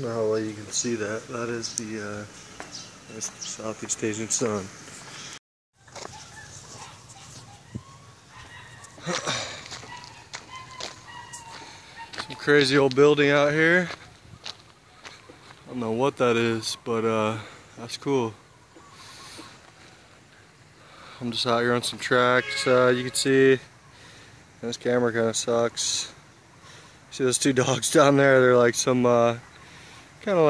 don't know how well you can see that. That is that's the Southeast Asian sun. Some crazy old building out here. I don't know what that is, but that's cool. I'm just out here on some tracks. You can see this camera kind of sucks. See those two dogs down there? They're like some kind of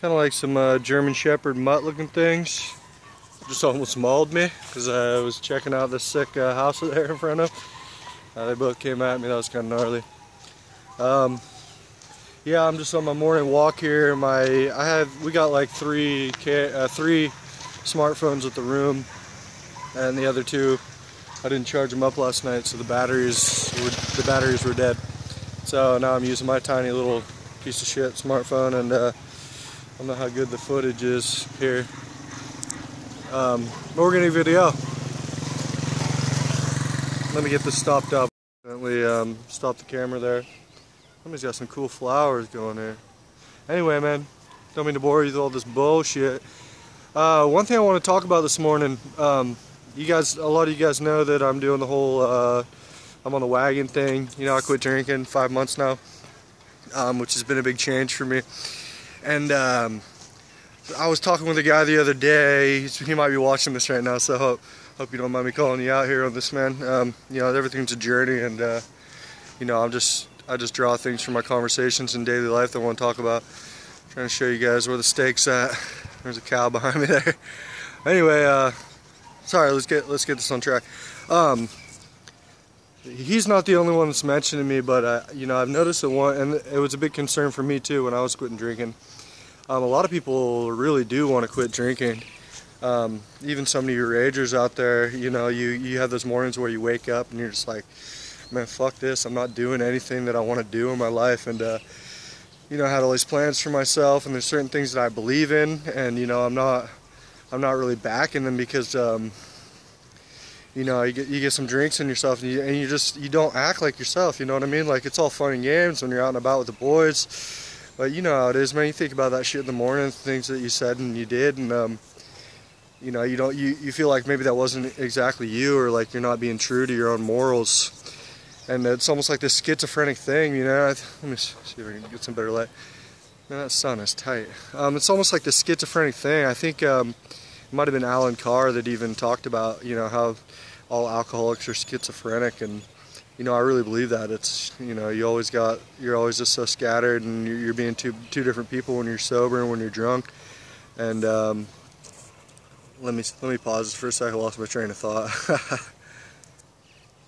like some German Shepherd mutt looking things. Just almost mauled me because I was checking out this sick house there in front of. They both came at me. That was kind of gnarly. Yeah, I'm just on my morning walk here. We got like three smartphones at the room, and the other two I didn't charge them up last night, so the batteries were dead. So now I'm using my tiny little piece of shit smartphone, and I don't know how good the footage is here. But we're gonna video. Let me get this stopped up. Accidentally stopped the camera there. Somebody's got some cool flowers going there. Anyway, man, don't mean to bore you with all this bullshit. One thing I want to talk about this morning. A lot of you guys know that I'm doing the whole I'm on the wagon thing. You know, I quit drinking 5 months now, which has been a big change for me. And I was talking with a guy the other day. He might be watching this right now, so hope you don't mind me calling you out here on this, man. You know, everything's a journey, and you know, I just draw things from my conversations in daily life that I want to talk about. I'm trying to show you guys where the steak's at. There's a cow behind me there. Anyway, sorry, let's get this on track. He's not the only one that's mentioning me, but you know, I've noticed that and it was a big concern for me too when I was quitting drinking. A lot of people really do want to quit drinking. Even some of your agers out there, you know, you have those mornings where you wake up and you're just like, man, fuck this, I'm not doing anything that I want to do in my life. And you know, I had all these plans for myself, and there's certain things that I believe in, and you know, I'm not really backing them because you know, you get some drinks in yourself, and you don't act like yourself, you know what I mean? Like, it's all fun and games when you're out and about with the boys, but you know how it is, man. You think about that shit in the morning, things that you said and you did, and you know, you feel like maybe that wasn't exactly you, or like you're not being true to your own morals. And it's almost like this schizophrenic thing, you know. Let me see if I can get some better light. Man, that sun is tight. It's almost like this schizophrenic thing. I think it might have been Alan Carr that even talked about, you know, how all alcoholics are schizophrenic, and you know, I really believe that. It's, you know, you're always just so scattered, and you're being two different people when you're sober and when you're drunk. And let me pause this for a second. I lost my train of thought.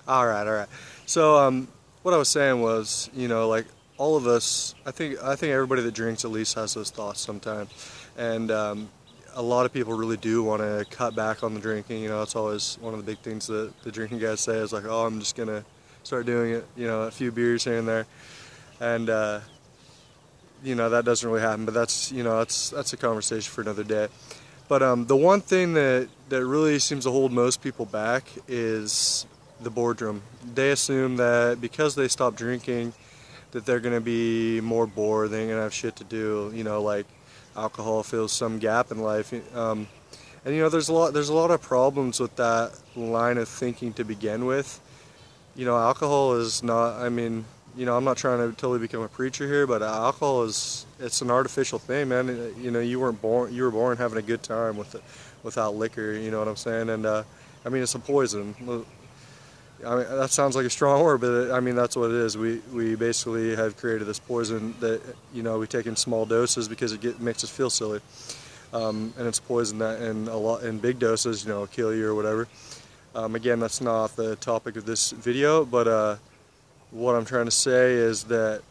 All right. So what I was saying was, you know, like, all of us, I think everybody that drinks at least has those thoughts sometimes, and a lot of people really do want to cut back on the drinking. You know, it's always one of the big things that the drinking guys say is like, oh, I'm just gonna start doing it, you know, a few beers here and there, and you know, that doesn't really happen. But that's, you know, that's a conversation for another day. But the one thing that really seems to hold most people back is the boardroom. They assume that because they stop drinking, that they're going to be more bored, they ain't going to have shit to do, you know, like alcohol fills some gap in life. And you know, there's a lot of problems with that line of thinking to begin with. You know, alcohol is not, I mean, you know, I'm not trying to totally become a preacher here, but alcohol it's an artificial thing, man. You know, you were born having a good time without liquor, you know what I'm saying? And I mean, it's a poison. I mean, that sounds like a strong word, but I mean, that's what it is. We basically have created this poison that, you know, we take in small doses because it makes us feel silly, and it's poison that in big doses, you know, will kill you or whatever. Again, that's not the topic of this video, but what I'm trying to say is that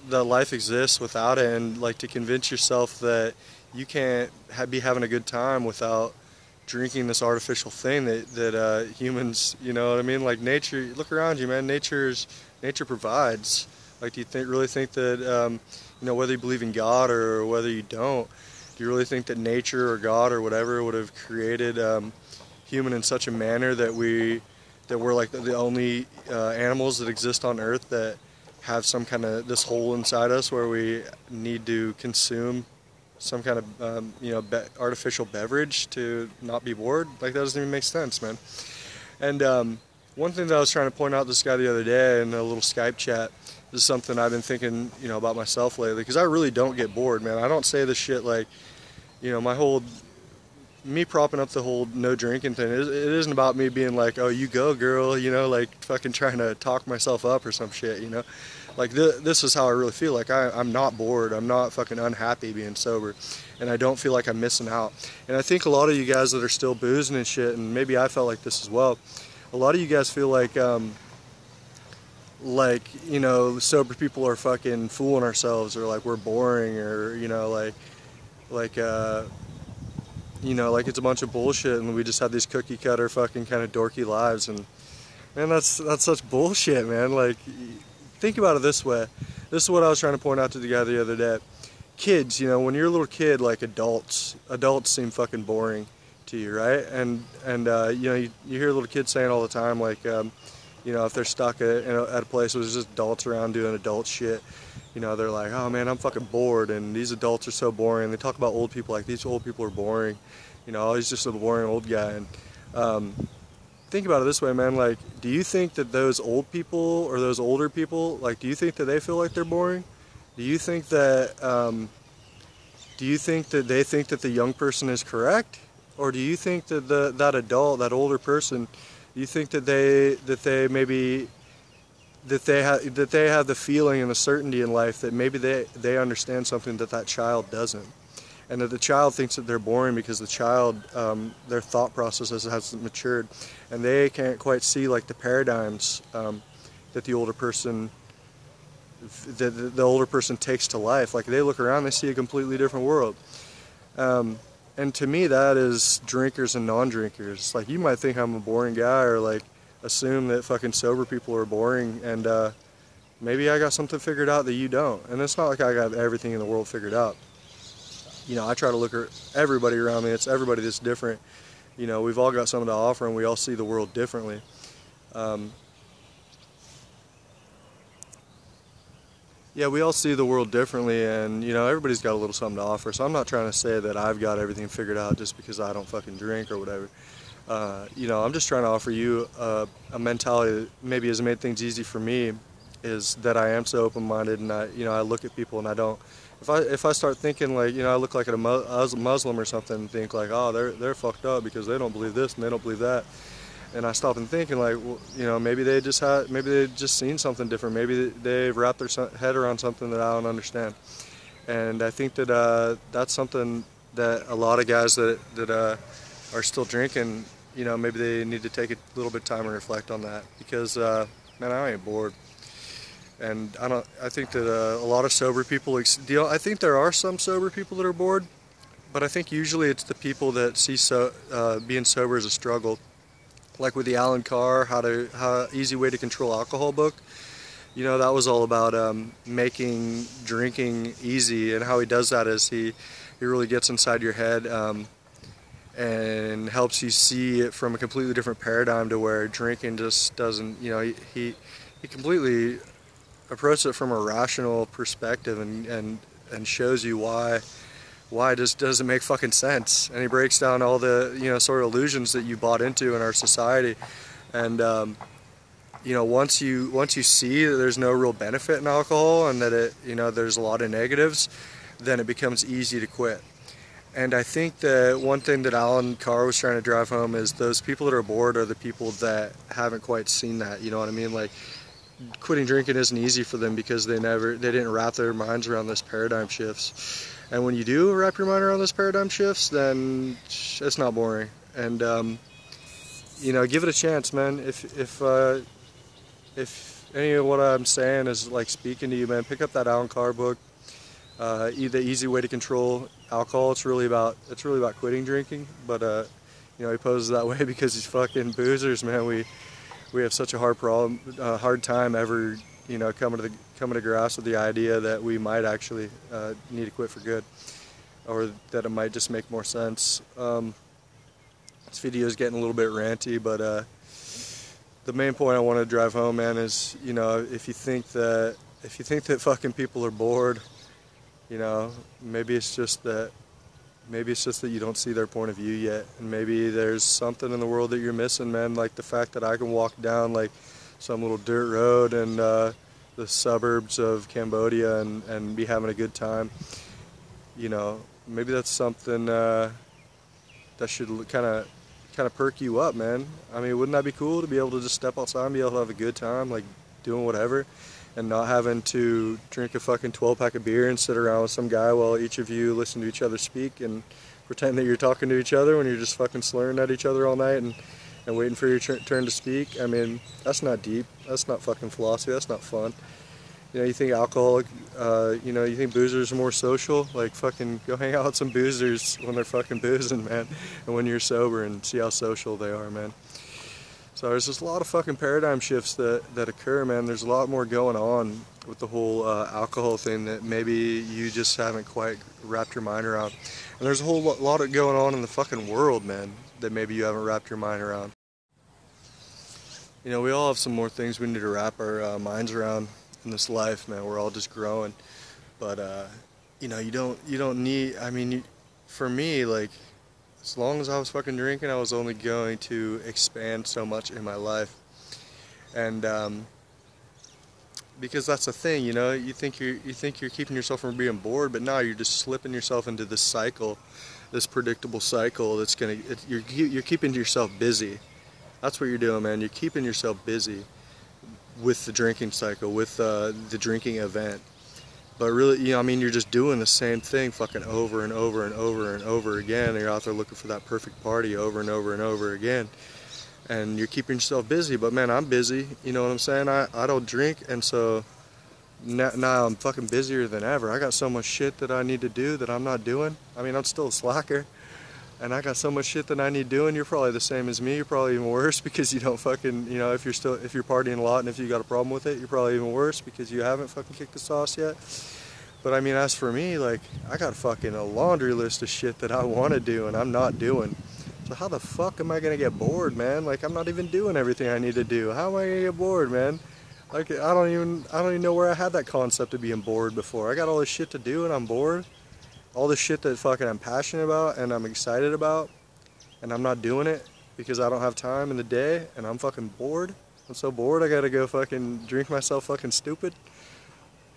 that life exists without it, and like, to convince yourself that you can't be having a good time without drinking this artificial thing that humans, you know what I mean? Like, nature, look around you, man. Nature provides. Like, do you really think that you know, whether you believe in God or whether you don't, do you really think that nature or God or whatever would have created human in such a manner that we're like the only animals that exist on Earth that have some kind of this hole inside us where we need to consume some kind of artificial beverage to not be bored. Like, that doesn't even make sense, man. And one thing that I was trying to point out to this guy the other day in a little Skype chat, this is something I've been thinking, about myself lately, because I really don't get bored, man. I don't say this shit like, me propping up the whole no drinking thing, it isn't about me being like, oh, you go, girl, like fucking trying to talk myself up or some shit, Like, this is how I really feel. Like, I'm not bored. I'm not fucking unhappy being sober. And I don't feel like I'm missing out. And I think a lot of you guys that are still boozing and shit, and maybe I felt like this as well, a lot of you guys feel like sober people are fucking fooling ourselves, or like we're boring, or, like it's a bunch of bullshit and we just have these cookie cutter fucking kind of dorky lives. And man, that's such bullshit, man. Like, think about it this way. This is what I was trying to point out to the guy the other day. Kids, when you're a little kid, like adults seem fucking boring to you, right? And you hear little kids saying all the time, like, if they're stuck at a place where there's just adults around doing adult shit, they're like, oh man, I'm fucking bored, and these adults are so boring. They talk about old people like these old people are boring. Oh, he's just a boring old guy. And think about it this way, man. Like, do you think that those old people or those older people, like, do you think that they feel like they're boring? Do you think that they think that the young person is correct? Or do you think that that adult, that older person, do you think that they have the feeling and the certainty in life that maybe they understand something that child doesn't? And that the child thinks that they're boring because the child, their thought process hasn't matured, and they can't quite see like the paradigms that the older person takes to life. Like, they look around, they see a completely different world. And to me, that is drinkers and non-drinkers. Like, you might think I'm a boring guy, or like assume that fucking sober people are boring, and maybe I got something figured out that you don't. And it's not like I got everything in the world figured out. I try to look at everybody around me. It's everybody that's different. We've all got something to offer, and we all see the world differently. Yeah, we all see the world differently, and everybody's got a little something to offer. So I'm not trying to say that I've got everything figured out just because I don't fucking drink or whatever. I'm just trying to offer you a mentality that maybe has made things easy for me, is that I am so open-minded, and I look at people and I don't. If I start thinking like, I look like a Muslim or something, and think like, oh, they're fucked up because they don't believe this and they don't believe that, and I stop and think, and like, well, maybe they just seen something different. Maybe they've wrapped their head around something that I don't understand. And I think that that's something that a lot of guys that are still drinking, maybe they need to take a little bit of time and reflect on that, because man, I ain't bored. And I think that a lot of sober people, I think there are some sober people that are bored, but I think usually it's the people that see being sober as a struggle. Like with the Alan Carr, how Easy Way to Control Alcohol book, that was all about making drinking easy, and how he does that is he really gets inside your head and helps you see it from a completely different paradigm, to where drinking just doesn't, he completely approaches it from a rational perspective, and shows you why it just doesn't make fucking sense. And he breaks down all the sort of illusions that you bought into in our society. And once you see that there's no real benefit in alcohol, and that there's a lot of negatives, then it becomes easy to quit. And I think that one thing that Alan Carr was trying to drive home is those people that are bored are the people that haven't quite seen that. You know what I mean? Like, quitting drinking isn't easy for them because they didn't wrap their minds around this paradigm shifts. And when you do wrap your mind around those paradigm shifts, then it's not boring. And give it a chance, man. If any of what I'm saying is like speaking to you, man, pick up that Alan Carr book, The Easy Way to Control Alcohol. It's really about quitting drinking, but he poses that way because he's fucking boozers, man. We have such a hard time ever, coming to grasp with the idea that we might actually need to quit for good, or that it might just make more sense. This video is getting a little bit ranty, but the main point I want to drive home, man, is, you know, if you think that fucking people are bored, you know, maybe it's just that you don't see their point of view yet, and maybe there's something in the world that you're missing, man. Like the fact that I can walk down like some little dirt road in the suburbs of Cambodia and be having a good time. You know, maybe that's something that should kind of perk you up, man. I mean, wouldn't that be cool to be able to just step outside and be able to have a good time, like doing whatever, and not having to drink a fucking 12-pack of beer and sit around with some guy while each of you listen to each other speak and pretend that you're talking to each other when you're just fucking slurring at each other all night and waiting for your turn to speak? I mean, that's not deep. That's not fucking philosophy. That's not fun. You know, you think alcoholic, you know, you think boozers are more social? Like, fucking go hang out with some boozers when they're fucking boozing, man. And when you're sober, and see how social they are, man. So there's just a lot of fucking paradigm shifts that occur, man. There's a lot more going on with the whole alcohol thing that maybe you just haven't quite wrapped your mind around. And there's a whole lot of going on in the fucking world, man, that maybe you haven't wrapped your mind around. You know, we all have some more things we need to wrap our minds around in this life, man. We're all just growing, but you know, you don't need, I mean, for me, like, as long as I was fucking drinking, I was only going to expand so much in my life. And because that's the thing, you know, you think you're keeping yourself from being bored, but now you're just slipping yourself into this cycle, this predictable cycle that's you're keeping yourself busy. That's what you're doing, man. You're keeping yourself busy with the drinking cycle, with the drinking event. But really, you know, I mean, you're just doing the same thing fucking over and over and over and over again. And you're out there looking for that perfect party over and over and over again. And you're keeping yourself busy. But man, I'm busy, you know what I'm saying? I don't drink, and so now I'm fucking busier than ever. I got so much shit that I need to do that I'm not doing. I mean, I'm still a slacker. And I got so much shit that I need doing. You're probably the same as me. You're probably even worse because you don't fucking, you know, if you're partying a lot and if you got a problem with it, you're probably even worse because you haven't fucking kicked the sauce yet. But I mean, as for me, like, I got fucking a laundry list of shit that I want to do and I'm not doing. So how the fuck am I gonna get bored, man? Like, I'm not even doing everything I need to do. How am I gonna get bored, man? Like, I don't even know where I had that concept of being bored before. I got all this shit to do and I'm bored. All the shit that fucking I'm passionate about and I'm excited about, and I'm not doing it because I don't have time in the day and I'm fucking bored. I'm so bored I gotta go fucking drink myself fucking stupid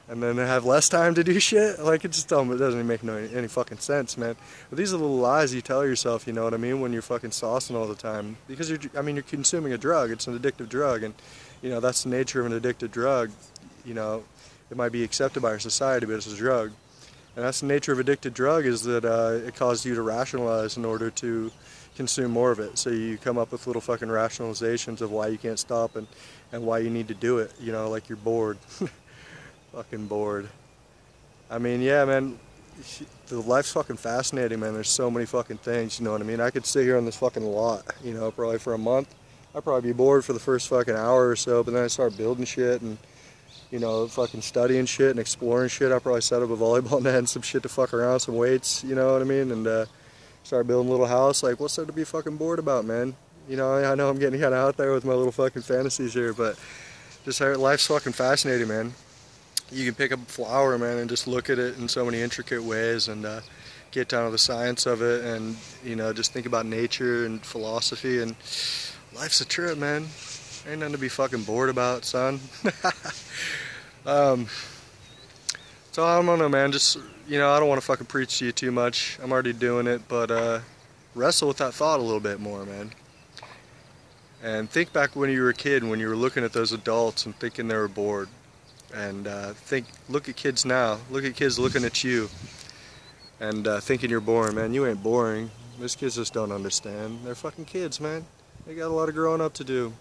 and then I have less time to do shit. Like, it doesn't even make any fucking sense, man. But these are little lies you tell yourself, you know what I mean, when you're fucking saucing all the time. Because you're consuming a drug. It's an addictive drug, and you know, that's the nature of an addictive drug. You know, it might be accepted by our society, but it's a drug. And that's the nature of addicted drug, is that it causes you to rationalize in order to consume more of it. So you come up with little fucking rationalizations of why you can't stop and why you need to do it. You know, like you're bored. Fucking bored. I mean, yeah, man, the life's fucking fascinating, man. There's so many fucking things, you know what I mean? I could sit here on this fucking lot, you know, probably for a month. I'd probably be bored for the first fucking hour or so, but then I start building shit and, you know, fucking studying shit and exploring shit. I'll probably set up a volleyball net and some shit to fuck around, some weights, you know what I mean? And start building a little house. Like, what's there to be fucking bored about, man? You know, I know I'm getting kind of out there with my little fucking fantasies here, but just life's fucking fascinating, man. You can pick up a flower, man, and just look at it in so many intricate ways and get down to the science of it and, you know, just think about nature and philosophy, and life's a trip, man. Ain't nothing to be fucking bored about, son. So I don't know, man. Just, you know, I don't want to fucking preach to you too much. I'm already doing it, but wrestle with that thought a little bit more, man. And think back when you were a kid, when you were looking at those adults and thinking they were bored. And look at kids now. Look at kids looking at you and thinking you're boring, man. You ain't boring. Those kids just don't understand. They're fucking kids, man. They got a lot of growing up to do.